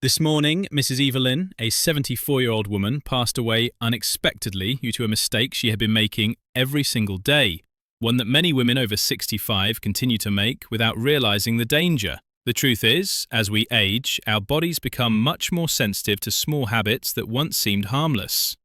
This morning, Mrs. Evelyn, a 74-year-old woman, passed away unexpectedly due to a mistake she had been making every single day, one that many women over 65 continue to make without realizing the danger. The truth is, as we age, our bodies become much more sensitive to small habits that once seemed harmless.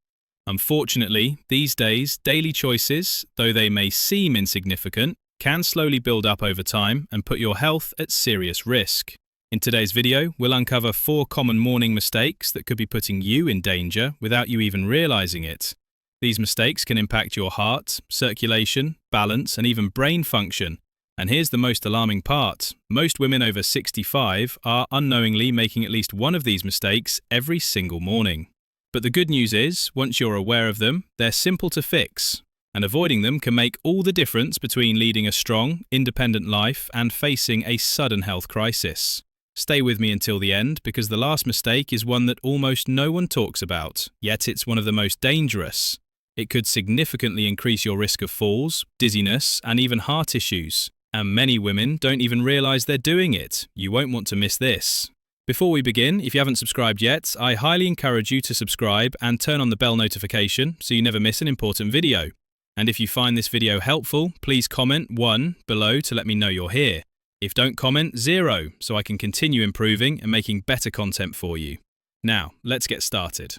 Unfortunately, these days, daily choices, though they may seem insignificant, can slowly build up over time and put your health at serious risk. In today's video, we'll uncover 4 common morning mistakes that could be putting you in danger without you even realizing it. These mistakes can impact your heart, circulation, balance, and even brain function. And here's the most alarming part. Most women over 65 are unknowingly making at least one of these mistakes every single morning. But the good news is, once you're aware of them, they're simple to fix. And avoiding them can make all the difference between leading a strong, independent life and facing a sudden health crisis. Stay with me until the end, because the last mistake is one that almost no one talks about, yet it's one of the most dangerous. It could significantly increase your risk of falls, dizziness, and even heart issues. And many women don't even realize they're doing it. You won't want to miss this. Before we begin, if you haven't subscribed yet, I highly encourage you to subscribe and turn on the bell notification so you never miss an important video. And if you find this video helpful, please comment 1 below to let me know you're here. If don't comment, 0, so I can continue improving and making better content for you. Now, let's get started.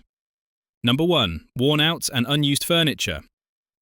Number 1. Worn out and unused furniture.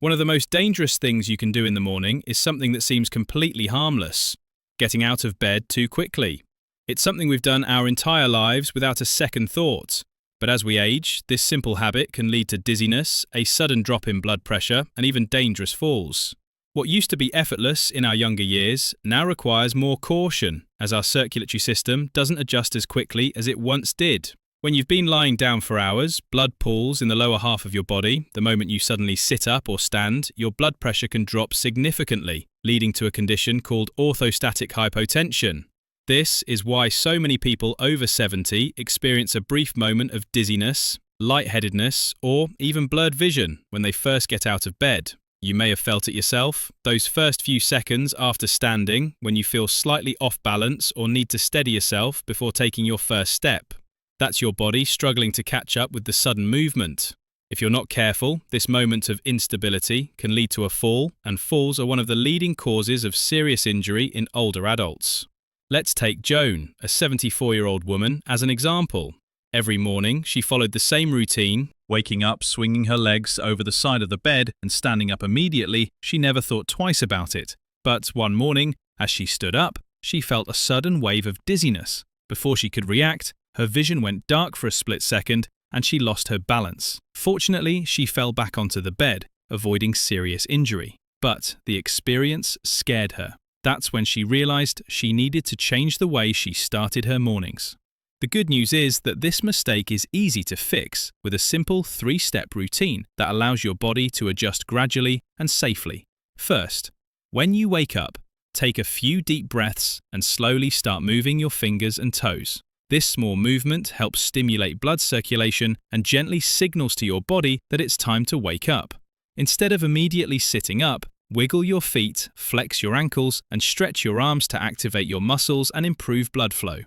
One of the most dangerous things you can do in the morning is something that seems completely harmless: getting out of bed too quickly. It's something we've done our entire lives without a second thought. But as we age, this simple habit can lead to dizziness, a sudden drop in blood pressure, and even dangerous falls. What used to be effortless in our younger years now requires more caution, as our circulatory system doesn't adjust as quickly as it once did. When you've been lying down for hours, blood pools in the lower half of your body. The moment you suddenly sit up or stand, your blood pressure can drop significantly, leading to a condition called orthostatic hypotension. This is why so many people over 70 experience a brief moment of dizziness, lightheadedness, or even blurred vision when they first get out of bed. You may have felt it yourself, those first few seconds after standing, when you feel slightly off balance or need to steady yourself before taking your first step. That's your body struggling to catch up with the sudden movement. If you're not careful, this moment of instability can lead to a fall, and falls are one of the leading causes of serious injury in older adults. Let's take Joan, a 74-year-old woman, as an example. Every morning, she followed the same routine. Waking up, swinging her legs over the side of the bed and standing up immediately, she never thought twice about it. But one morning, as she stood up, she felt a sudden wave of dizziness. Before she could react, her vision went dark for a split second and she lost her balance. Fortunately, she fell back onto the bed, avoiding serious injury. But the experience scared her. That's when she realized she needed to change the way she started her mornings. The good news is that this mistake is easy to fix with a simple 3-step routine that allows your body to adjust gradually and safely. First, when you wake up, take a few deep breaths and slowly start moving your fingers and toes. This small movement helps stimulate blood circulation and gently signals to your body that it's time to wake up. Instead of immediately sitting up, wiggle your feet, flex your ankles, and stretch your arms to activate your muscles and improve blood flow.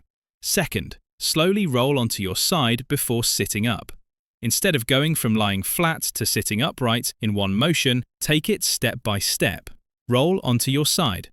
Second, slowly roll onto your side before sitting up. Instead of going from lying flat to sitting upright in one motion, take it step by step. Roll onto your side.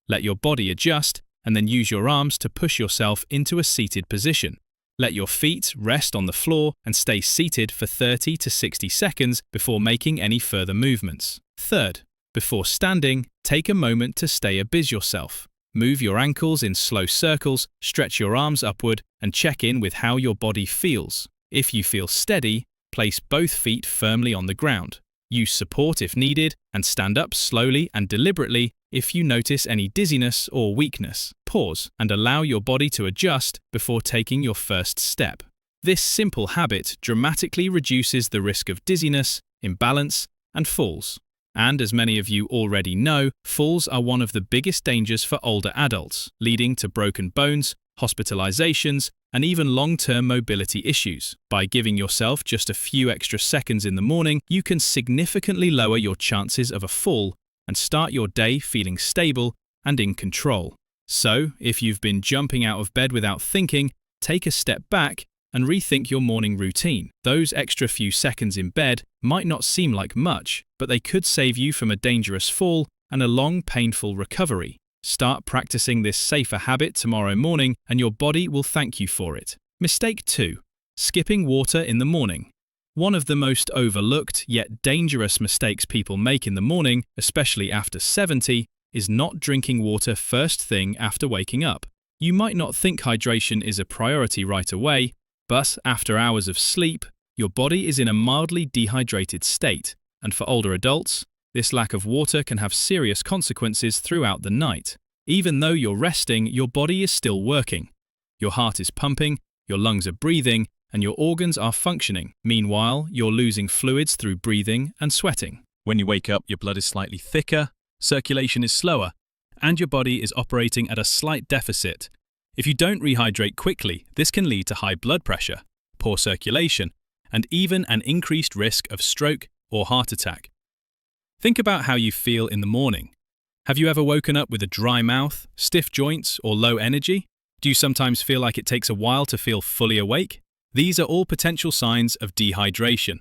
Let your body adjust, and then use your arms to push yourself into a seated position. Let your feet rest on the floor and stay seated for 30 to 60 seconds before making any further movements. Third, before standing, take a moment to stay abuzz yourself. Move your ankles in slow circles, stretch your arms upward, and check in with how your body feels. If you feel steady, place both feet firmly on the ground. Use support if needed, and stand up slowly and deliberately if you notice any dizziness or weakness. Pause and allow your body to adjust before taking your first step. This simple habit dramatically reduces the risk of dizziness, imbalance, and falls. And as many of you already know, falls are one of the biggest dangers for older adults, leading to broken bones, hospitalizations, and even long-term mobility issues. By giving yourself just a few extra seconds in the morning, you can significantly lower your chances of a fall and start your day feeling stable and in control. So, if you've been jumping out of bed without thinking, take a step back and rethink your morning routine. Those extra few seconds in bed might not seem like much, but they could save you from a dangerous fall and a long, painful recovery. Start practicing this safer habit tomorrow morning, and your body will thank you for it. Mistake 2. Skipping water in the morning. One of the most overlooked yet dangerous mistakes people make in the morning, especially after 70, is not drinking water first thing after waking up. You might not think hydration is a priority right away, but after hours of sleep, your body is in a mildly dehydrated state, and for older adults, this lack of water can have serious consequences throughout the night. Even though you're resting, your body is still working. Your heart is pumping, your lungs are breathing, and your organs are functioning. Meanwhile, you're losing fluids through breathing and sweating. When you wake up, your blood is slightly thicker, circulation is slower, and your body is operating at a slight deficit. If you don't rehydrate quickly, this can lead to high blood pressure, poor circulation, and even an increased risk of stroke or heart attack. Think about how you feel in the morning. Have you ever woken up with a dry mouth, stiff joints, or low energy? Do you sometimes feel like it takes a while to feel fully awake? These are all potential signs of dehydration.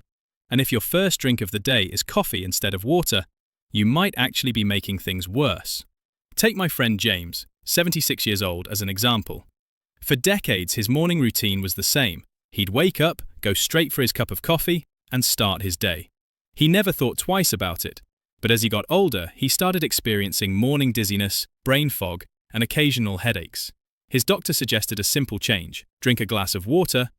And if your first drink of the day is coffee instead of water, you might actually be making things worse. Take my friend James, 76 years old, as an example. For decades, his morning routine was the same. He'd wake up, go straight for his cup of coffee, and start his day. He never thought twice about it. But as he got older, he started experiencing morning dizziness, brain fog, and occasional headaches. His doctor suggested a simple change: drink a glass of water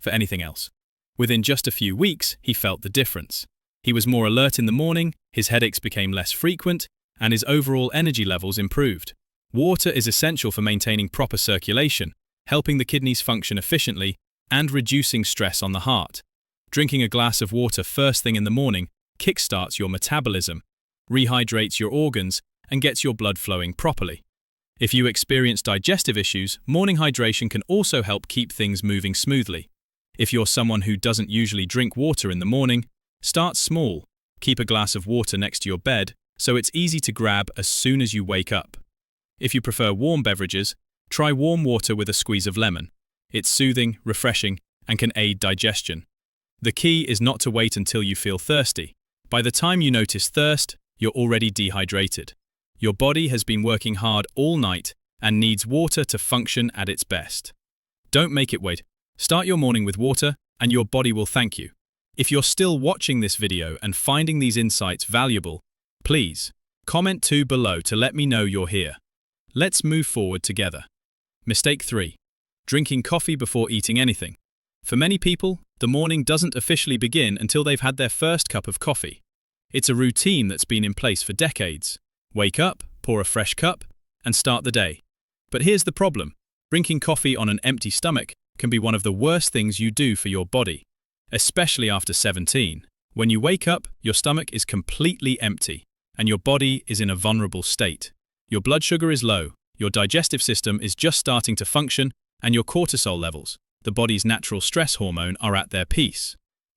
for anything else. Within just a few weeks, he felt the difference. He was more alert in the morning, his headaches became less frequent, and his overall energy levels improved. Water is essential for maintaining proper circulation, helping the kidneys function efficiently, and reducing stress on the heart. Drinking a glass of water first thing in the morning kickstarts your metabolism, rehydrates your organs, and gets your blood flowing properly. If you experience digestive issues, morning hydration can also help keep things moving smoothly. If you're someone who doesn't usually drink water in the morning, start small. Keep a glass of water next to your bed so it's easy to grab as soon as you wake up. If you prefer warm beverages, try warm water with a squeeze of lemon. It's soothing, refreshing, and can aid digestion. The key is not to wait until you feel thirsty. By the time you notice thirst, you're already dehydrated. Your body has been working hard all night and needs water to function at its best. Don't make it wait. Start your morning with water, and your body will thank you. If you're still watching this video and finding these insights valuable, please comment below to let me know you're here. Let's move forward together. Mistake 3. Drinking coffee before eating anything. For many people, the morning doesn't officially begin until they've had their first cup of coffee. It's a routine that's been in place for decades. Wake up, pour a fresh cup, and start the day. But here's the problem. Drinking coffee on an empty stomach can be one of the worst things you do for your body, especially after 17. When you wake up, your stomach is completely empty, and your body is in a vulnerable state. Your blood sugar is low, your digestive system is just starting to function, and your cortisol levels, the body's natural stress hormone, are at their peak.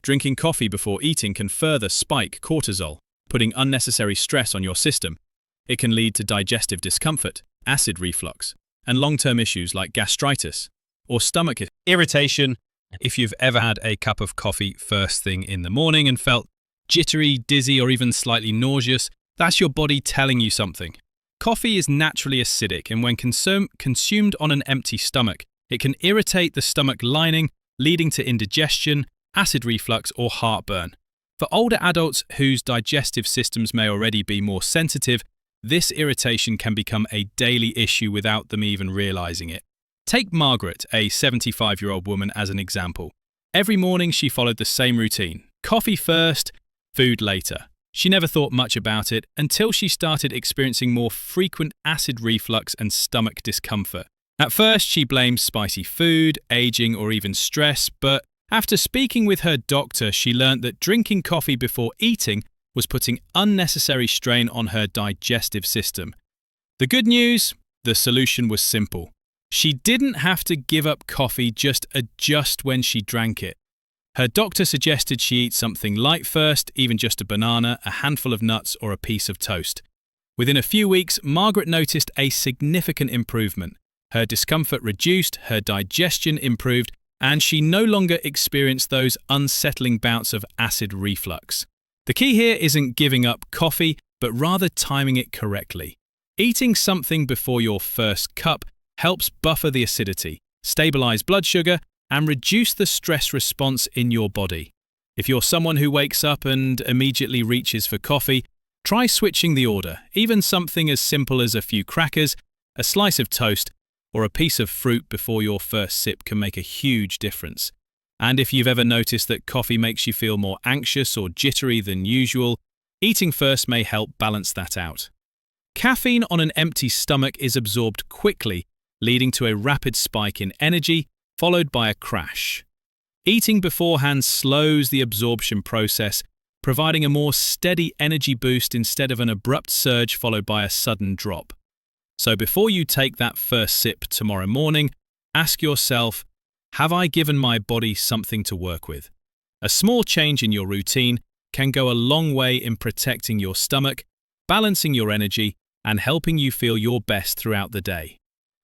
Drinking coffee before eating can further spike cortisol, putting unnecessary stress on your system. It can lead to digestive discomfort, acid reflux, and long-term issues like gastritis or stomach irritation. If you've ever had a cup of coffee first thing in the morning and felt jittery, dizzy, or even slightly nauseous, that's your body telling you something. Coffee is naturally acidic, and when consumed on an empty stomach, it can irritate the stomach lining, leading to indigestion, acid reflux, or heartburn. For older adults whose digestive systems may already be more sensitive, this irritation can become a daily issue without them even realizing it. Take Margaret, a 75-year-old woman, as an example. Every morning she followed the same routine: coffee first, food later. She never thought much about it until she started experiencing more frequent acid reflux and stomach discomfort. At first, she blamed spicy food, aging, or even stress, but after speaking with her doctor, she learned that drinking coffee before eating was putting unnecessary strain on her digestive system. The good news? The solution was simple. She didn't have to give up coffee, just adjust when she drank it. Her doctor suggested she eat something light first, even just a banana, a handful of nuts, or a piece of toast. Within a few weeks, Margaret noticed a significant improvement. Her discomfort reduced, her digestion improved, and she no longer experienced those unsettling bouts of acid reflux. The key here isn't giving up coffee, but rather timing it correctly. Eating something before your first cup helps buffer the acidity, stabilize blood sugar, and reduce the stress response in your body. If you're someone who wakes up and immediately reaches for coffee, try switching the order. Even something as simple as a few crackers, a slice of toast, or a piece of fruit before your first sip can make a huge difference. And if you've ever noticed that coffee makes you feel more anxious or jittery than usual, eating first may help balance that out. Caffeine on an empty stomach is absorbed quickly, leading to a rapid spike in energy, followed by a crash. Eating beforehand slows the absorption process, providing a more steady energy boost instead of an abrupt surge followed by a sudden drop. So before you take that first sip tomorrow morning, ask yourself, have I given my body something to work with? A small change in your routine can go a long way in protecting your stomach, balancing your energy, and helping you feel your best throughout the day.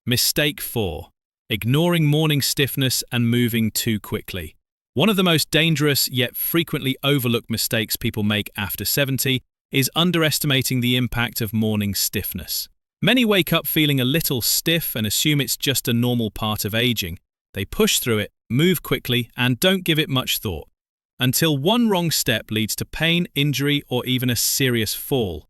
Mistake 4. Ignoring morning stiffness and moving too quickly. One of the most dangerous yet frequently overlooked mistakes people make after 70 is underestimating the impact of morning stiffness. Many wake up feeling a little stiff and assume it's just a normal part of aging. They push through it, move quickly, and don't give it much thought. Until one wrong step leads to pain, injury, or even a serious fall.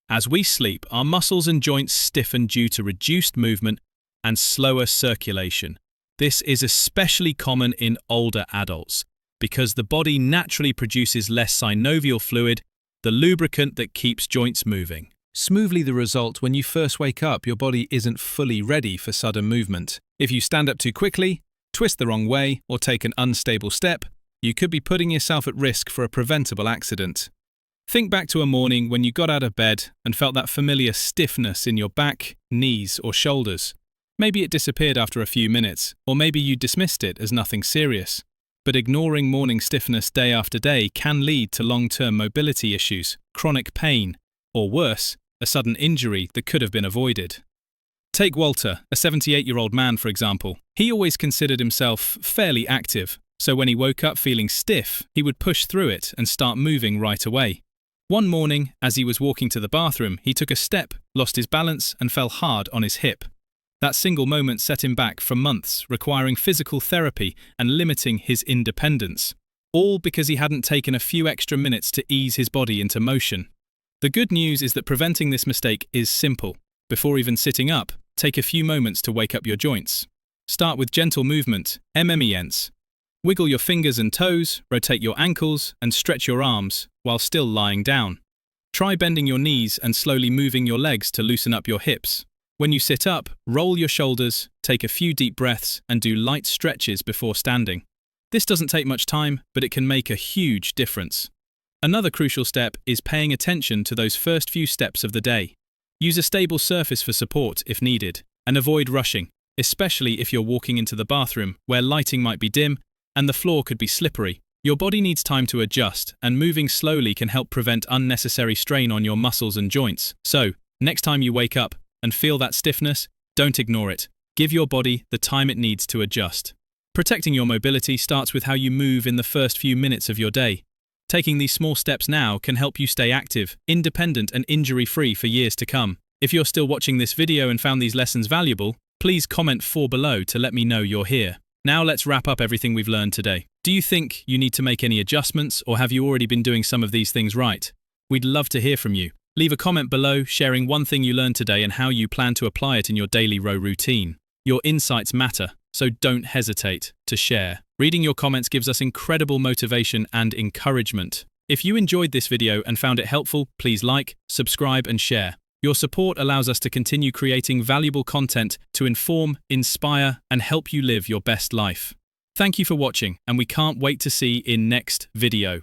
As we sleep, our muscles and joints stiffen due to reduced movement and slower circulation. This is especially common in older adults because the body naturally produces less synovial fluid, the lubricant that keeps joints moving smoothly. The result, when you first wake up, your body isn't fully ready for sudden movement. If you stand up too quickly, twist the wrong way, or take an unstable step, you could be putting yourself at risk for a preventable accident. Think back to a morning when you got out of bed and felt that familiar stiffness in your back, knees, or shoulders. Maybe it disappeared after a few minutes, or maybe you dismissed it as nothing serious. But ignoring morning stiffness day after day can lead to long-term mobility issues, chronic pain, or worse, a sudden injury that could have been avoided. Take Walter, a 78-year-old man, for example. He always considered himself fairly active, so when he woke up feeling stiff, he would push through it and start moving right away. One morning, as he was walking to the bathroom, he took a step, lost his balance, and fell hard on his hip. That single moment set him back for months, requiring physical therapy and limiting his independence. All because he hadn't taken a few extra minutes to ease his body into motion. The good news is that preventing this mistake is simple. Before even sitting up, take a few moments to wake up your joints. Start with gentle movement, MENS. Wiggle your fingers and toes, rotate your ankles, and stretch your arms while still lying down. Try bending your knees and slowly moving your legs to loosen up your hips. When you sit up, roll your shoulders, take a few deep breaths, and do light stretches before standing. This doesn't take much time, but it can make a huge difference. Another crucial step is paying attention to those first few steps of the day. Use a stable surface for support if needed, and avoid rushing, especially if you're walking into the bathroom where lighting might be dim and the floor could be slippery. Your body needs time to adjust, and moving slowly can help prevent unnecessary strain on your muscles and joints. So, next time you wake up and feel that stiffness, don't ignore it. Give your body the time it needs to adjust. Protecting your mobility starts with how you move in the first few minutes of your day. Taking these small steps now can help you stay active, independent, and injury-free for years to come. If you're still watching this video and found these lessons valuable, please comment below to let me know you're here. Now let's wrap up everything we've learned today. Do you think you need to make any adjustments, or have you already been doing some of these things right? We'd love to hear from you. Leave a comment below sharing one thing you learned today and how you plan to apply it in your daily routine. Your insights matter, so don't hesitate to share. Reading your comments gives us incredible motivation and encouragement. If you enjoyed this video and found it helpful, please like, subscribe, and share. Your support allows us to continue creating valuable content to inform, inspire, and help you live your best life. Thank you for watching, and we can't wait to see you in next video.